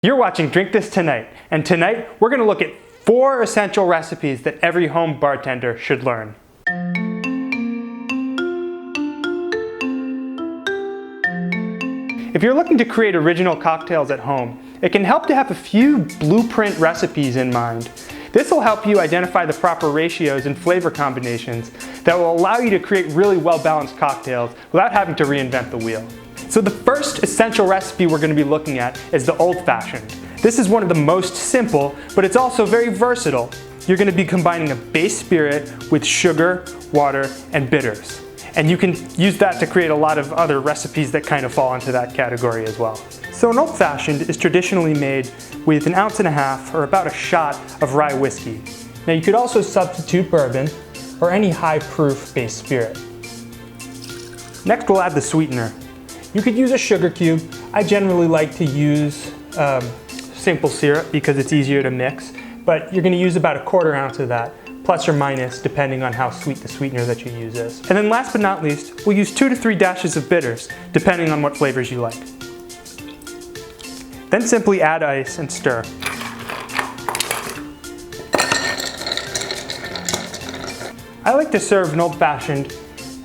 You're watching Drink This Tonight, and tonight we're going to look at 4 essential recipes that every home bartender should learn. If you're looking to create original cocktails at home, it can help to have a few blueprint recipes in mind. This will help you identify the proper ratios and flavor combinations that will allow you to create really well-balanced cocktails without having to reinvent the wheel. So the first essential recipe we're going to be looking at is the old-fashioned. This is one of the most simple, but it's also very versatile. You're going to be combining a base spirit with sugar, water, and bitters. And you can use that to create a lot of other recipes that kind of fall into that category as well. So an old-fashioned is traditionally made with 1.5 ounces or about a shot of rye whiskey. Now you could also substitute bourbon or any high-proof base spirit. Next we'll add the sweetener. You could use a sugar cube. I generally like to use simple syrup because it's easier to mix, but you're going to use about 1/4 ounce of that, plus or minus depending on how sweet the sweetener that you use is. And then last but not least, we'll use 2 to 3 dashes of bitters, depending on what flavors you like. Then simply add ice and stir. I like to serve an old-fashioned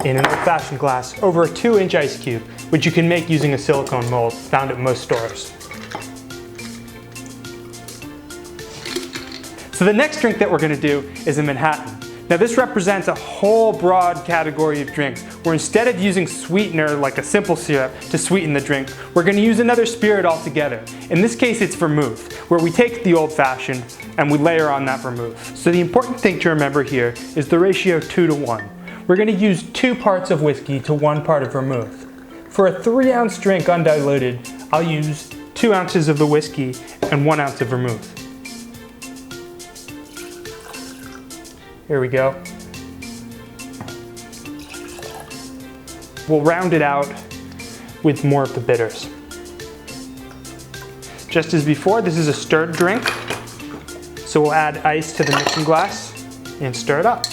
in an old-fashioned glass over a 2-inch ice cube, which you can make using a silicone mold found at most stores. So the next drink that we're going to do is a Manhattan. Now this represents a whole broad category of drinks where instead of using sweetener like a simple syrup to sweeten the drink, we're going to use another spirit altogether. In this case it's vermouth, where we take the old-fashioned and we layer on that vermouth. So the important thing to remember here is the ratio 2 to 1. We're going to use 2 parts of whiskey to 1 part of vermouth. For a 3-ounce drink undiluted, I'll use 2 ounces of the whiskey and 1 ounce of vermouth. Here we go. We'll round it out with more of the bitters. Just as before, this is a stirred drink, so we'll add ice to the mixing glass and stir it up.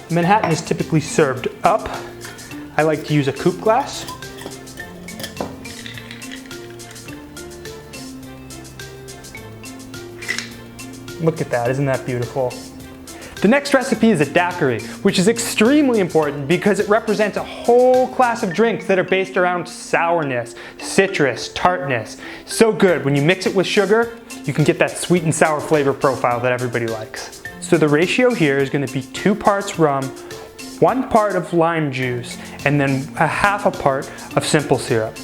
Manhattan is typically served up. I like to use a coupe glass. Look at that, isn't that beautiful? The next recipe is a daiquiri, which is extremely important because it represents a whole class of drinks that are based around sourness, citrus, tartness. So good, when you mix it with sugar, you can get that sweet and sour flavor profile that everybody likes. So the ratio here is going to be 2 parts rum, 1 part of lime juice, and then 1/2 part of simple syrup.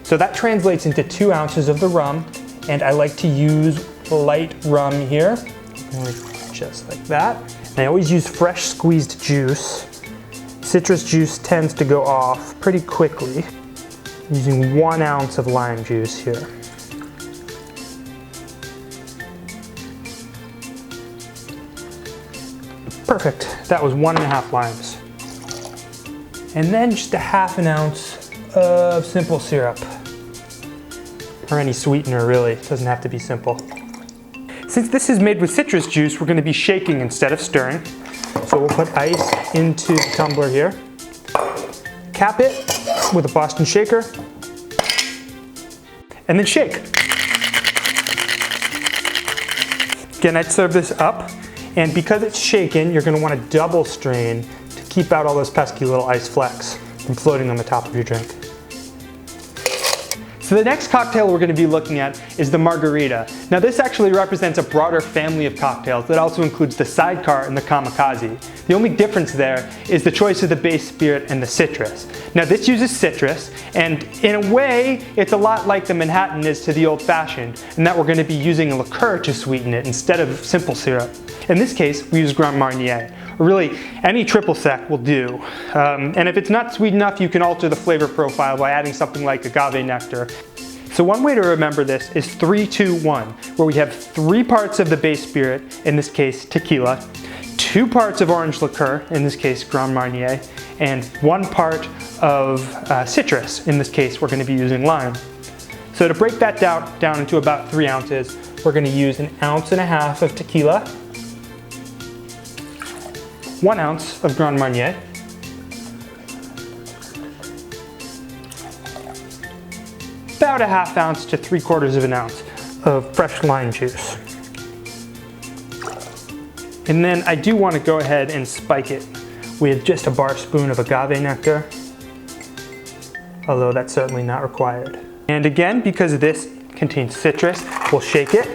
So that translates into 2 ounces of the rum, and I like to use light rum here, just like that. And I always use fresh squeezed juice. Citrus juice tends to go off pretty quickly. Using 1 ounce of lime juice here. Perfect, that was 1.5 limes. And then just 1/2 ounce of simple syrup. Or any sweetener really, it doesn't have to be simple. Since this is made with citrus juice, we're going to be shaking instead of stirring. So we'll put ice into the tumbler here. Cap it with a Boston shaker. And then shake. Again, I'd serve this up. And because it's shaken, you're going to want to double strain to keep out all those pesky little ice flecks from floating on the top of your drink. So the next cocktail we're going to be looking at is the margarita. Now this actually represents a broader family of cocktails that also includes the sidecar and the kamikaze. The only difference there is the choice of the base spirit and the citrus. Now this uses citrus, and in a way it's a lot like the Manhattan is to the old-fashioned, in that we're going to be using a liqueur to sweeten it instead of simple syrup. In this case we use Grand Marnier, or really any triple sec will do. And if it's not sweet enough, you can alter the flavor profile by adding something like agave nectar. So one way to remember this is 3-2-1, where we have 3 parts of the base spirit, in this case tequila, 2 parts of orange liqueur, in this case Grand Marnier, and 1 part of citrus, in this case we're going to be using lime. So to break that down into about 3 ounces, we're going to use 1.5 ounces of tequila, 1 ounce of Grand Marnier, about a 1/2 ounce to 3/4 of an ounce of fresh lime juice. And then I do want to go ahead and spike it with just a bar spoon of agave nectar, although that's certainly not required. And again, because this contains citrus, we'll shake it.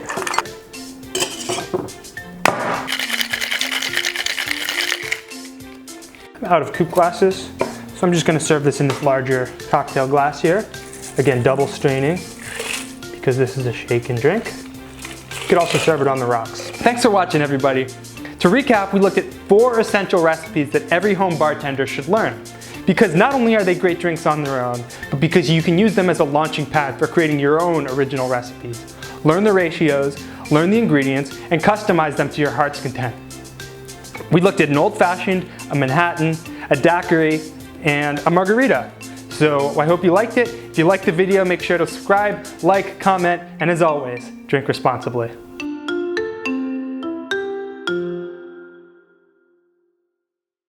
I'm out of coupe glasses, so I'm just going to serve this in this larger cocktail glass here. Again, double straining, because this is a shake and drink. You could also serve it on the rocks. Thanks for watching, everybody. To recap, we looked at 4 essential recipes that every home bartender should learn. Because not only are they great drinks on their own, but because you can use them as a launching pad for creating your own original recipes. Learn the ratios, learn the ingredients, and customize them to your heart's content. We looked at an old-fashioned, a Manhattan, a daiquiri, and a margarita. So I hope you liked it. If you liked the video, make sure to subscribe, like, comment, and as always, drink responsibly.